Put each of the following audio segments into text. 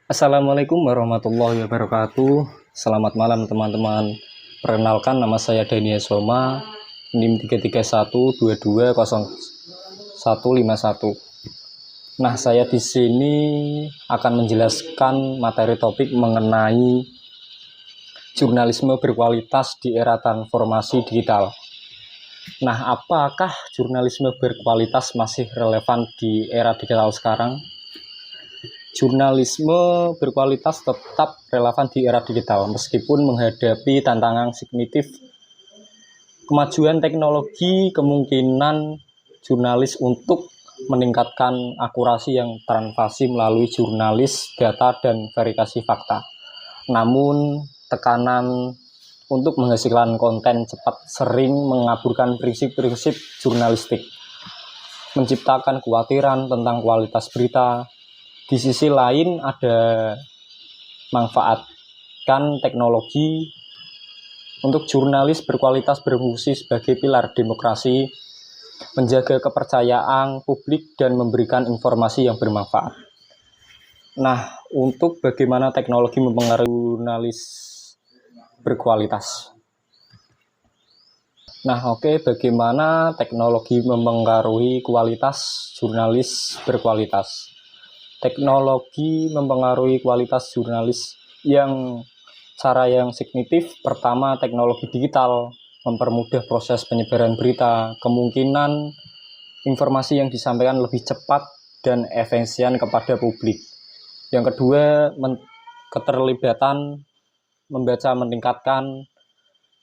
Assalamualaikum warahmatullahi wabarakatuh. Selamat malam teman-teman. Perkenalkan, nama saya Dania Soma, NIM 331220151. Nah, saya di sini akan menjelaskan materi topik mengenai jurnalisme berkualitas di era transformasi digital. Nah, apakah jurnalisme berkualitas masih relevan di era digital sekarang? Jurnalisme berkualitas tetap relevan di era digital meskipun menghadapi tantangan signifikan. Kemajuan teknologi kemungkinan jurnalis untuk meningkatkan akurasi yang transparansi melalui jurnalis data dan verifikasi fakta. Namun, tekanan untuk menghasilkan konten cepat sering mengaburkan prinsip-prinsip jurnalistik, menciptakan kekhawatiran tentang kualitas berita. Di sisi lain, ada manfaatkan teknologi untuk jurnalis berkualitas berfungsi sebagai pilar demokrasi, menjaga kepercayaan publik dan memberikan informasi yang bermanfaat. Nah, untuk bagaimana teknologi mempengaruhi jurnalis berkualitas. Bagaimana teknologi mempengaruhi kualitas jurnalis berkualitas? Teknologi mempengaruhi kualitas jurnalis cara yang signifikan. Pertama, teknologi digital mempermudah proses penyebaran berita. Kemungkinan informasi yang disampaikan lebih cepat dan efisien kepada publik. Yang kedua, keterlibatan membaca meningkatkan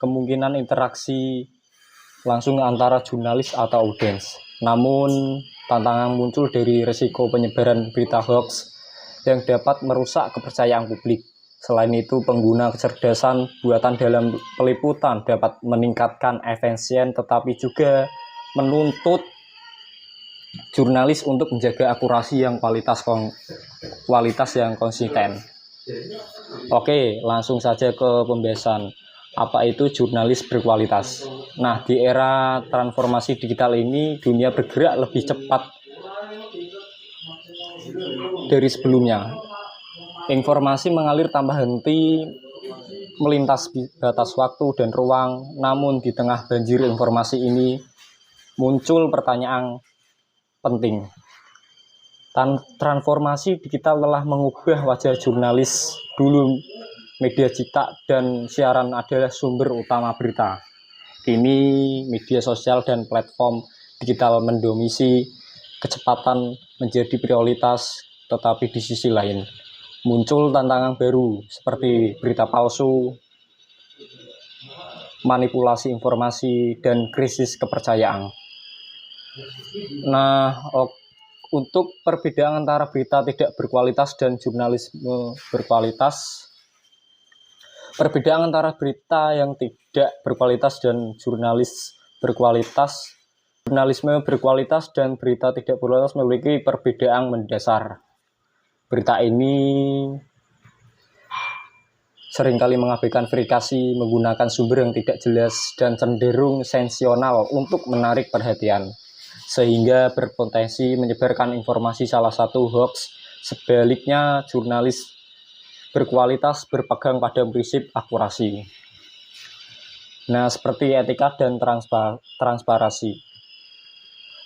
kemungkinan interaksi langsung antara jurnalis atau audiens. Namun, tantangan muncul dari risiko penyebaran berita hoax yang dapat merusak kepercayaan publik. Selain itu, pengguna kecerdasan buatan dalam peliputan dapat meningkatkan efisien, tetapi juga menuntut jurnalis untuk menjaga akurasi yang kualitas yang konsisten. Oke, langsung saja ke pembahasan. Apa itu jurnalis berkualitas? Nah, di era transformasi digital ini, dunia bergerak lebih cepat dari sebelumnya. Informasi mengalir tanpa henti, melintas batas waktu dan ruang. Namun di tengah banjir informasi ini, muncul pertanyaan penting. Transformasi digital telah mengubah wajah jurnalis. Dulu media cetak dan siaran adalah sumber utama berita. Kini media sosial dan platform digital mendominasi, kecepatan menjadi prioritas, tetapi di sisi lain muncul tantangan baru seperti berita palsu, manipulasi informasi, dan krisis kepercayaan. Nah, untuk perbedaan antara berita tidak berkualitas dan jurnalisme berkualitas. Perbedaan antara berita yang tidak berkualitas dan jurnalisme berkualitas dan berita tidak berkualitas memiliki perbedaan mendasar. Berita ini seringkali mengabaikan verifikasi, menggunakan sumber yang tidak jelas, dan cenderung sensasional untuk menarik perhatian, sehingga berpotensi menyebarkan informasi salah satu hoax. Sebaliknya, jurnalis berkualitas berpegang pada prinsip akurasi. Nah, seperti etika dan transparansi.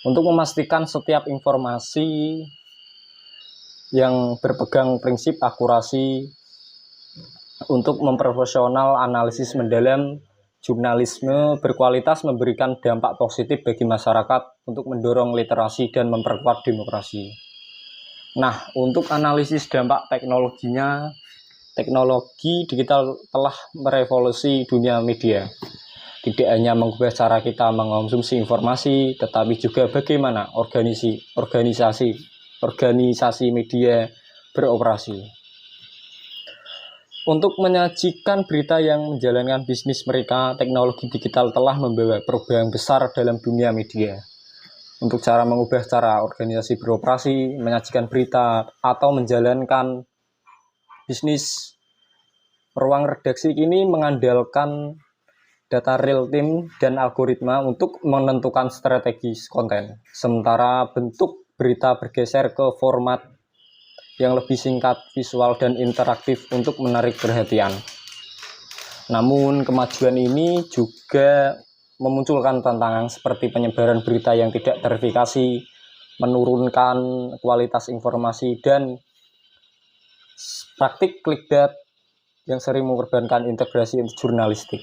Untuk memastikan setiap informasi yang berpegang prinsip akurasi, untuk memprofesional analisis mendalam, jurnalisme berkualitas memberikan dampak positif bagi masyarakat untuk mendorong literasi dan memperkuat demokrasi. Nah, untuk analisis dampak teknologinya, teknologi digital telah merevolusi dunia media. Tidak hanya mengubah cara kita mengonsumsi informasi, tetapi juga bagaimana organisasi media beroperasi. Untuk menyajikan berita yang menjalankan bisnis mereka, teknologi digital telah membawa perubahan besar dalam dunia media. Untuk cara mengubah cara organisasi beroperasi, menyajikan berita, atau menjalankan bisnis, ruang redaksi ini mengandalkan data real time dan algoritma untuk menentukan strategi konten. Sementara bentuk berita bergeser ke format yang lebih singkat, visual, dan interaktif untuk menarik perhatian. Namun, kemajuan ini juga memunculkan tantangan seperti penyebaran berita yang tidak terverifikasi, menurunkan kualitas informasi, dan praktik clickbait yang sering mengorbankan integrasi jurnalistik.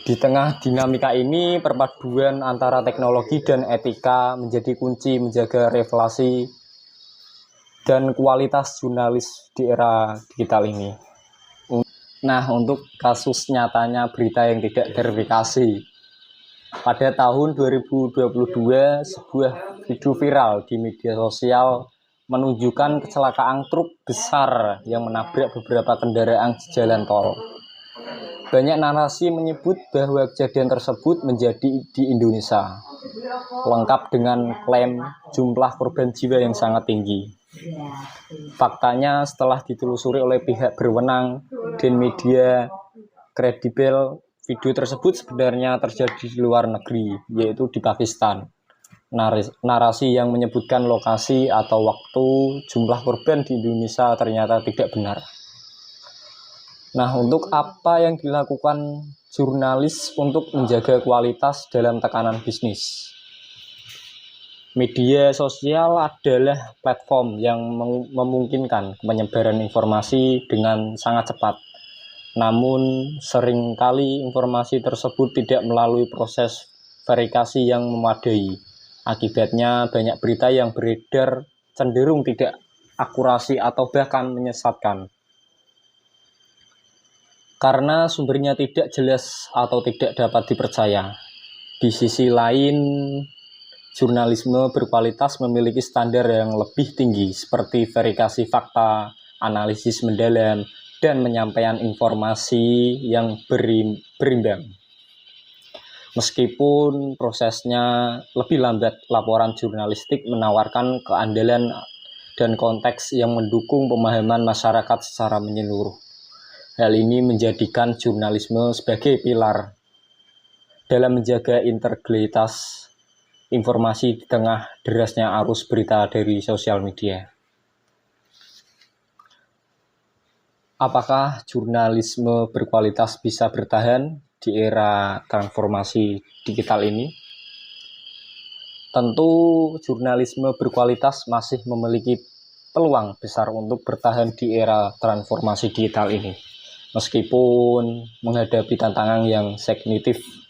Di tengah dinamika ini, perpaduan antara teknologi dan etika menjadi kunci menjaga relevasi dan kualitas jurnalis di era digital ini. Nah, untuk kasus nyatanya berita yang tidak terverifikasi. Pada tahun 2022, sebuah video viral di media sosial menunjukkan kecelakaan truk besar yang menabrak beberapa kendaraan di jalan tol. Banyak narasi menyebut bahwa kejadian tersebut menjadi di Indonesia, lengkap dengan klaim jumlah korban jiwa yang sangat tinggi. Faktanya, setelah ditelusuri oleh pihak berwenang dan media kredibel, video tersebut sebenarnya terjadi di luar negeri, yaitu di Pakistan. Narasi yang menyebutkan lokasi atau waktu jumlah korban di Indonesia ternyata tidak benar. Nah, untuk apa yang dilakukan jurnalis untuk menjaga kualitas dalam tekanan bisnis? Media sosial adalah platform yang memungkinkan penyebaran informasi dengan sangat cepat. Namun, seringkali informasi tersebut tidak melalui proses verifikasi yang memadai. Akibatnya, banyak berita yang beredar cenderung tidak akurasi atau bahkan menyesatkan. Karena sumbernya tidak jelas atau tidak dapat dipercaya. Di sisi lain, jurnalisme berkualitas memiliki standar yang lebih tinggi seperti verifikasi fakta, analisis mendalam, dan menyampaikan informasi yang berimbang. Meskipun prosesnya lebih lambat, laporan jurnalistik menawarkan keandalan dan konteks yang mendukung pemahaman masyarakat secara menyeluruh. Hal ini menjadikan jurnalisme sebagai pilar dalam menjaga integritas informasi di tengah derasnya arus berita dari sosial media. Apakah jurnalisme berkualitas bisa bertahan di era transformasi digital ini? Tentu jurnalisme berkualitas masih memiliki peluang besar untuk bertahan di era transformasi digital ini, meskipun menghadapi tantangan yang signifikan.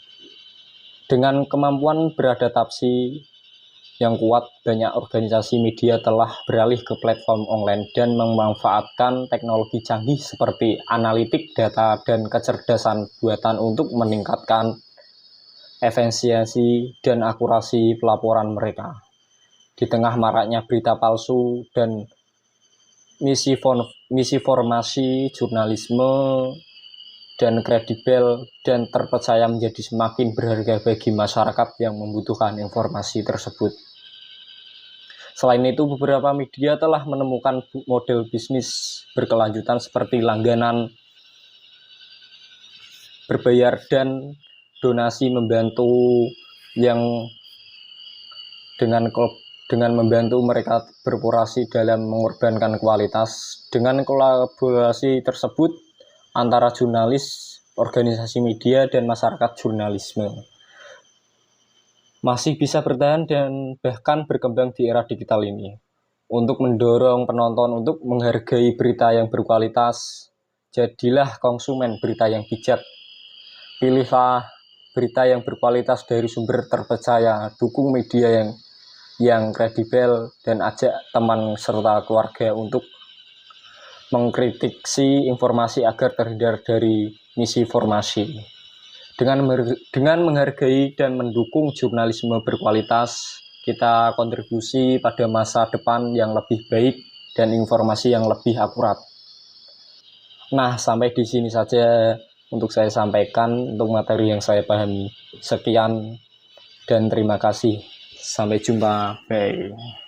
Dengan kemampuan beradaptasi yang kuat, banyak organisasi media telah beralih ke platform online dan memanfaatkan teknologi canggih seperti analitik data dan kecerdasan buatan untuk meningkatkan efisiensi dan akurasi pelaporan mereka. Di tengah maraknya berita palsu dan misinformasi, jurnalisme dan kredibel dan terpercaya menjadi semakin berharga bagi masyarakat yang membutuhkan informasi tersebut. Selain itu, beberapa media telah menemukan model bisnis berkelanjutan seperti langganan berbayar dan donasi membantu yang dengan membantu mereka beroperasi dalam mengorbankan kualitas. Dengan kolaborasi tersebut antara jurnalis, organisasi media, dan masyarakat, jurnalisme masih bisa bertahan dan bahkan berkembang di era digital ini. Untuk mendorong penonton untuk menghargai berita yang berkualitas, jadilah konsumen berita yang bijak. Pilihlah berita yang berkualitas dari sumber terpercaya, dukung media yang kredibel, dan ajak teman serta keluarga untuk mengkritisi informasi agar terhindar dari misinformasi. Dengan menghargai dan mendukung jurnalisme berkualitas, kita kontribusi pada masa depan yang lebih baik dan informasi yang lebih akurat. Nah, sampai di sini saja untuk saya sampaikan untuk materi yang saya pahami. Sekian dan terima kasih. Sampai jumpa. Bye.